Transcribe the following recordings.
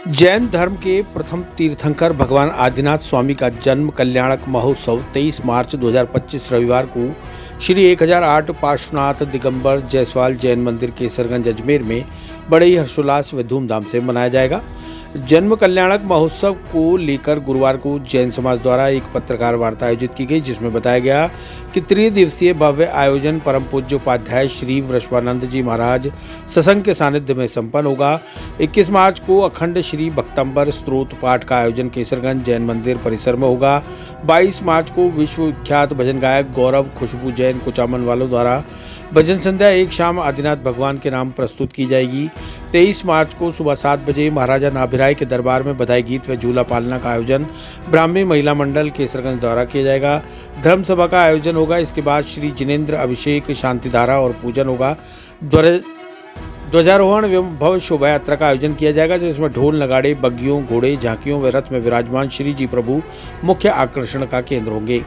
जैन धर्म के प्रथम तीर्थंकर भगवान आदिनाथ स्वामी का जन्म कल्याणक महोत्सव 23 मार्च 2025 रविवार को श्री 1008 पार्श्वनाथ दिगंबर जायसवाल जैन मंदिर केसरगंज अजमेर में बड़े ही हर्षोल्लास व धूमधाम से मनाया जाएगा। जन्म कल्याणक महोत्सव को लेकर गुरुवार को जैन समाज द्वारा एक पत्रकार वार्ता आयोजित की गई, जिसमें बताया गया कि त्रिदिवसीय भव्य आयोजन परम पूज्य उपाध्याय श्री वृषभानंद जी महाराज सत्संग के सानिध्य में संपन्न होगा। 21 मार्च को अखंड श्री भक्तंबर स्तोत्र पाठ का आयोजन केसरगंज जैन मंदिर परिसर में होगा। 22 मार्च को विश्व विख्यात भजन गायक गौरव खुशबू जैन कुचामन वालों द्वारा भजन संध्या एक शाम आदिनाथ भगवान के नाम प्रस्तुत की जाएगी। 23 मार्च को सुबह 7 बजे महाराजा नाभिराय के दरबार में बधाई गीत व झूला पालना का आयोजन ब्राह्मी महिला मंडल केसरगंज द्वारा किया जाएगा। धर्म सभा का आयोजन होगा। इसके बाद श्री जिनेन्द्र अभिषेक शांतिधारा और पूजन होगा। ध्वजारोहण एवं भव्य शोभा यात्रा का आयोजन किया जाएगा, जिसमें ढोल नगाड़े बग्गियों घोड़े झांकियों व रथ में विराजमान श्री जी प्रभु मुख्य आकर्षण का केंद्र होंगे।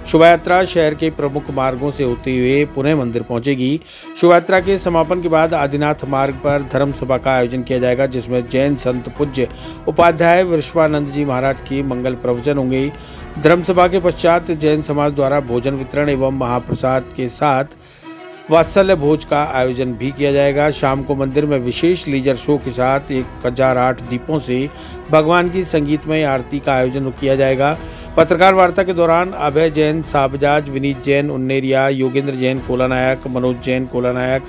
शोभा यात्रा शहर के प्रमुख मार्गों से होते हुए पुनः मंदिर पहुंचेगी। शोभा यात्रा के समापन के बाद आदिनाथ मार्ग पर धर्म सभा का आयोजन किया जाएगा, जिसमें जैन संत पूज्य उपाध्याय वृषभानंद जी महाराज की मंगल प्रवचन होंगे। धर्म सभा के पश्चात जैन समाज द्वारा भोजन वितरण एवं महाप्रसाद के साथ वात्सल्य भोज का आयोजन भी किया जाएगा। शाम को मंदिर में विशेष लीजर शो के साथ 1008 दीपों से भगवान की संगीतमय आरती का आयोजन किया जाएगा। पत्रकार वार्ता के दौरान अभय जैन साबजाज, विनीत जैन उन्नेरिया, योगेंद्र जैन कोलानायक, मनोज जैन कोलानायक,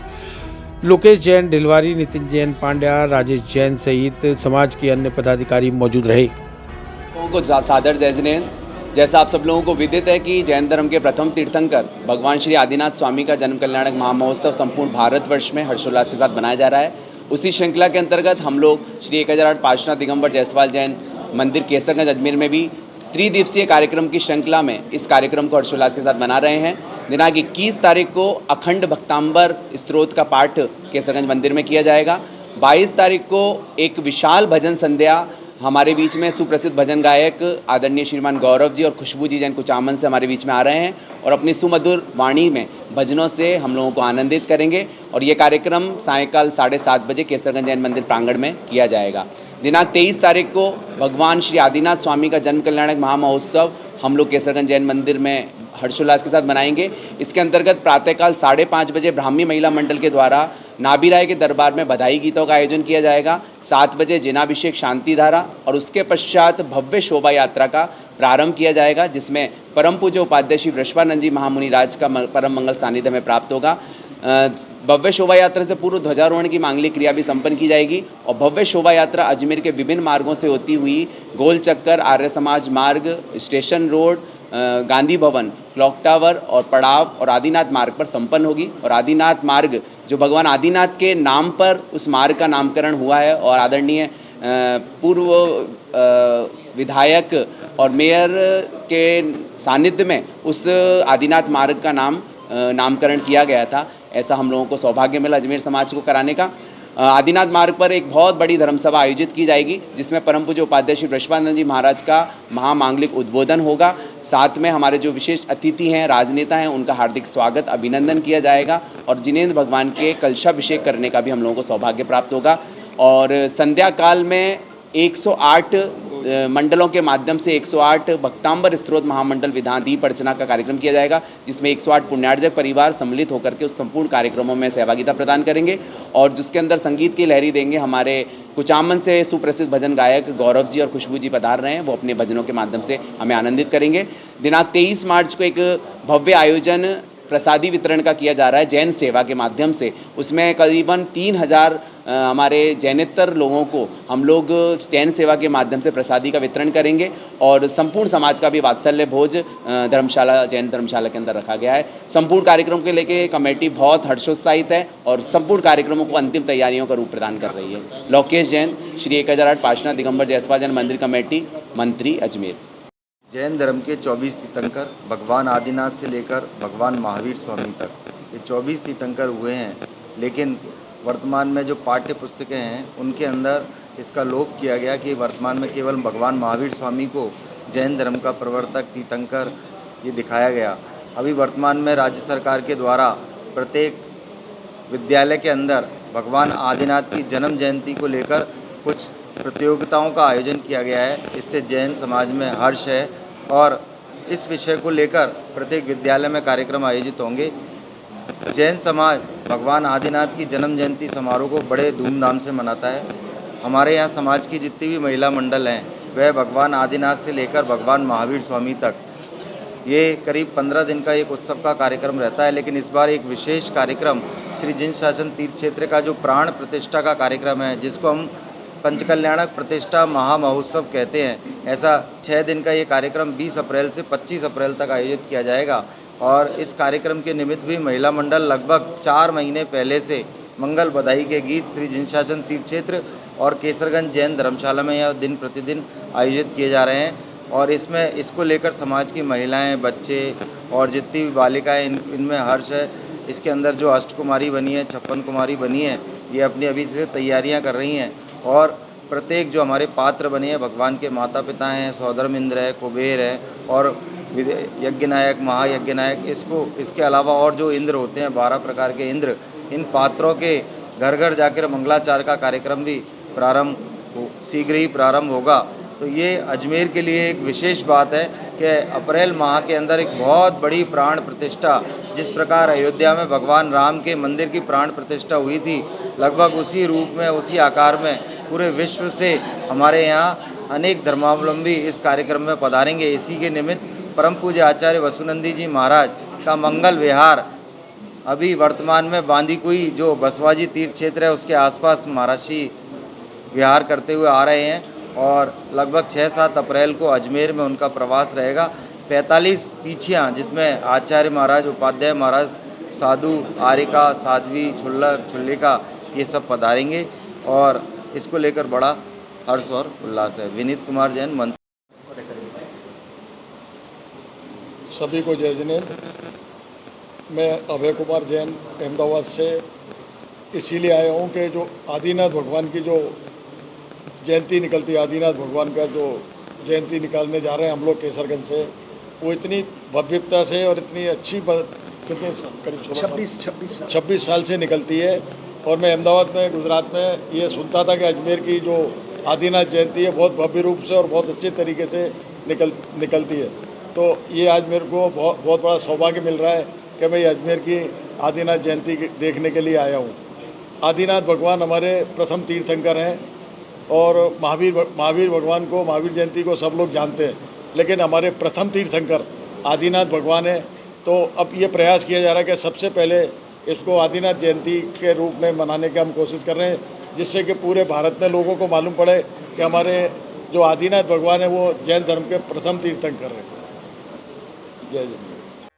लोकेश जैन ढिलवारी, नितिन जैन पांड्या, राजेश जैन सहित समाज के अन्य पदाधिकारी मौजूद रहे। लोगों को सादर जय जिनेन्द्र। जैसा आप सब लोगों को विदित है कि जैन धर्म के प्रथम तीर्थंकर भगवान श्री आदिनाथ स्वामी का जन्म कल्याणक महामहोत्सव संपूर्ण भारतवर्ष में हर्षोल्लास के साथ मनाया जा रहा है। उसी श्रृंखला के अंतर्गत हम लोग श्री 1008 पार्श्वनाथ दिगंबर जायसवाल जैन मंदिर केसरगंज अजमेर में भी त्रिदिवसीय कार्यक्रम की श्रृंखला में इस कार्यक्रम को हर्षोल्लास के साथ मना रहे हैं। दिनांक 21 तारीख को अखंड भक्तांबर स्तोत्र का पाठ केसरगंज मंदिर में किया जाएगा। 22 तारीख को एक विशाल भजन संध्या हमारे बीच में सुप्रसिद्ध भजन गायक आदरणीय श्रीमान गौरव जी और खुशबू जी जैन कुचामन से हमारे बीच में आ रहे हैं और अपनी सुमधुर वाणी में भजनों से हम लोगों को आनंदित करेंगे। और ये कार्यक्रम सायंकाल 7:30 बजे केसरगंज जैन मंदिर प्रांगण में किया जाएगा। दिनांक 23 तारीख को भगवान श्री आदिनाथ स्वामी का जन्म कल्याणक महामहोत्सव हम लोग केसरगंज जैन मंदिर में हर्षोल्लास के साथ मनाएंगे। इसके अंतर्गत प्रातःकाल 5:30 बजे ब्राह्मी महिला मंडल के द्वारा नाभिराय के दरबार में बधाई गीतों का आयोजन किया जाएगा। 7 बजे जिनाभिषेक शांतिधारा और उसके पश्चात भव्य शोभा यात्रा का प्रारंभ किया जाएगा, जिसमें परम पूज्य उपाध्याय श्री वृषभानंद जी महामुनि राज का परम मंगल सानिध्य में प्राप्त होगा। भव्य शोभा यात्रा से पूर्व ध्वजारोहण की मांगलिक क्रिया भी संपन्न की जाएगी और भव्य शोभा यात्रा अजमेर के विभिन्न मार्गों से होती हुई गोल चक्कर, आर्य समाज मार्ग, station road, Gandhi Bhavan, clock tower और पड़ाव और आदिनाथ मार्ग पर संपन्न होगी। और आदिनाथ मार्ग जो भगवान आदिनाथ के नाम पर उस मार्ग का नामकरण हुआ है और आदरणीय पूर्व विधायक और मेयर के सानिध्य में उस आदिनाथ मार्ग का नामकरण किया गया था। ऐसा हम लोगों को सौभाग्य मिला अजमेर समाज को कराने का। आदिनाथ मार्ग पर एक बहुत बड़ी धर्मसभा आयोजित की जाएगी, जिसमें परम पूज्य उपाध्याय श्री वृषभानंद जी महाराज का महामांगलिक उद्बोधन होगा। साथ में हमारे जो विशेष अतिथि हैं, राजनेता हैं, उनका हार्दिक स्वागत अभिनंदन किया जाएगा और जिनेन्द्र भगवान के कलशाभिषेक करने का भी हम लोगों को सौभाग्य प्राप्त होगा। और संध्या काल में 108 मंडलों के माध्यम से 108 भक्तांबर स्तोत्र महामंडल विधान दीप अर्चना का कार्यक्रम किया जाएगा, जिसमें 108 पुण्यार्जक परिवार सम्मिलित होकर के उस संपूर्ण कार्यक्रमों में सहभागिता प्रदान करेंगे और जिसके अंदर संगीत की लहरी देंगे हमारे कुचामन से सुप्रसिद्ध भजन गायक गौरव जी और खुशबू जी पधार रहे हैं। वो अपने भजनों के माध्यम से हमें आनंदित करेंगे। दिनांक 23 मार्च को एक भव्य आयोजन प्रसादी वितरण का किया जा रहा है जैन सेवा के माध्यम से। उसमें करीबन 3000 हमारे जैनेतर लोगों को हम लोग जैन सेवा के माध्यम से प्रसादी का वितरण करेंगे और संपूर्ण समाज का भी वात्सल्य भोज धर्मशाला जैन धर्मशाला के अंदर रखा गया है। संपूर्ण कार्यक्रम के लेके कमेटी बहुत हर्षोत्साहित है और संपूर्ण कार्यक्रमों को अंतिम तैयारियों का रूप प्रदान कर रही है। लोकेश जैन, श्री 1008 पार्श्वनाथ दिगंबर जायसवाल जैन मंदिर कमेटी, मंत्री अजमेर। जैन धर्म के 24 तीर्थंकर भगवान आदिनाथ से लेकर भगवान महावीर स्वामी तक ये 24 तीर्थंकर हुए हैं, लेकिन वर्तमान में जो पाठ्य पुस्तकें हैं उनके अंदर इसका लोप किया गया कि वर्तमान में केवल भगवान महावीर स्वामी को जैन धर्म का प्रवर्तक तीर्थंकर ये दिखाया गया। अभी वर्तमान में राज्य सरकार के द्वारा प्रत्येक विद्यालय के अंदर भगवान आदिनाथ की जन्म जयंती को लेकर कुछ प्रतियोगिताओं का आयोजन किया गया है। इससे जैन समाज में हर्ष है और इस विषय को लेकर प्रत्येक विद्यालय में कार्यक्रम आयोजित होंगे। जैन समाज भगवान आदिनाथ की जन्म जयंती समारोह को बड़े धूमधाम से मनाता है। हमारे यहाँ समाज की जितनी भी महिला मंडल हैं वह भगवान आदिनाथ से लेकर भगवान महावीर स्वामी तक ये करीब 15 दिन का एक उत्सव का कार्यक्रम रहता है। लेकिन इस बार एक विशेष कार्यक्रम श्री जिन शासन तीर्थ क्षेत्र का जो प्राण प्रतिष्ठा का कार्यक्रम है, जिसको हम पंचकल्याणक प्रतिष्ठा महामहोत्सव कहते हैं, ऐसा 6 दिन का ये कार्यक्रम 20 अप्रैल से 25 अप्रैल तक आयोजित किया जाएगा। और इस कार्यक्रम के निमित्त भी महिला मंडल लगभग 4 महीने पहले से मंगल बधाई के गीत श्री जिन शासन तीर्थ क्षेत्र और केसरगंज जैन धर्मशाला में यह दिन प्रतिदिन आयोजित किए जा रहे हैं। और इसको लेकर समाज की महिलाएं, बच्चे और जितनी भी बालिकाएं इनमें हर्ष है। इसके अंदर जो अष्टकुमारी बनी है, 56 कुमारी बनी है, ये अपनी अभी से तैयारियां कर रही हैं। और प्रत्येक जो हमारे पात्र बने हैं, भगवान के माता पिता हैं, सौधर्म इंद्र है, कुबेर है और यज्ञनायक, महायज्ञनायक, इसके अलावा और जो इंद्र होते हैं 12 प्रकार के इंद्र, इन पात्रों के घर घर जाकर मंगलाचार का कार्यक्रम भी शीघ्र ही प्रारंभ होगा। तो ये अजमेर के लिए एक विशेष बात है कि अप्रैल माह के अंदर एक बहुत बड़ी प्राण प्रतिष्ठा, जिस प्रकार अयोध्या में भगवान राम के मंदिर की प्राण प्रतिष्ठा हुई थी, लगभग उसी रूप में, उसी आकार में पूरे विश्व से हमारे यहाँ अनेक धर्मावलंबी इस कार्यक्रम में पधारेंगे। इसी के निमित्त परम पूज्य आचार्य वसुनंदी जी महाराज का मंगल विहार अभी वर्तमान में बांदीकुई जो बसवाजी तीर्थ क्षेत्र है उसके आसपास महाराष्ट्री विहार करते हुए आ रहे हैं। और लगभग 6-7 अप्रैल को अजमेर में उनका प्रवास रहेगा। 45 पीछियाँ, जिसमें आचार्य महाराज, उपाध्याय महाराज, साधु, आर्यिका, साध्वी, छुल्लक, छुल्लिका, ये सब पधारेंगे और इसको लेकर बड़ा हर्ष और उल्लास है। विनीत कुमार जैन, मंत्री। सभी को जय जिनेंद्र। मैं अभय कुमार जैन अहमदाबाद से इसीलिए आया हूँ कि जो आदिनाथ भगवान की जो जयंती निकलती है, आदिनाथ भगवान का जो जयंती निकालने जा रहे हैं हम लोग केसरगंज से, वो इतनी भव्यता से और इतनी अच्छी कितने करीब 26 साल से निकलती है। और मैं अहमदाबाद में, गुजरात में ये सुनता था कि अजमेर की जो आदिनाथ जयंती है बहुत भव्य रूप से और बहुत अच्छे तरीके से निकलती है। तो ये आज मेरे को बहुत बड़ा सौभाग्य मिल रहा है कि मैं अजमेर की आदिनाथ जयंती देखने के लिए आया हूँ। आदिनाथ भगवान हमारे प्रथम तीर्थंकर हैं और महावीर भगवान को, महावीर जयंती को सब लोग जानते हैं, लेकिन हमारे प्रथम तीर्थंकर आदिनाथ भगवान है। तो अब ये प्रयास किया जा रहा है कि सबसे पहले इसको आदिनाथ जयंती के रूप में मनाने की हम कोशिश कर रहे हैं, जिससे कि पूरे भारत में लोगों को मालूम पड़े कि हमारे जो आदिनाथ भगवान है वो जैन धर्म के प्रथम तीर्थंकर हैं। जय जय।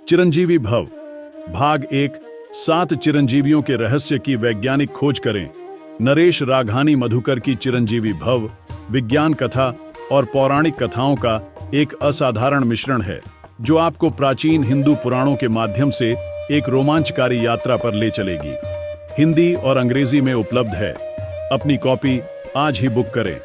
चिरंजीवी भव भाग 1 7 चिरंजीवियों के रहस्य की वैज्ञानिक खोज करें। नरेश राघानी मधुकर की चिरंजीवी भव विज्ञान कथा और पौराणिक कथाओं का एक असाधारण मिश्रण है जो आपको प्राचीन हिंदू पुराणों के माध्यम से एक रोमांचकारी यात्रा पर ले चलेगी। हिंदी और अंग्रेजी में उपलब्ध है। अपनी कॉपी आज ही बुक करें।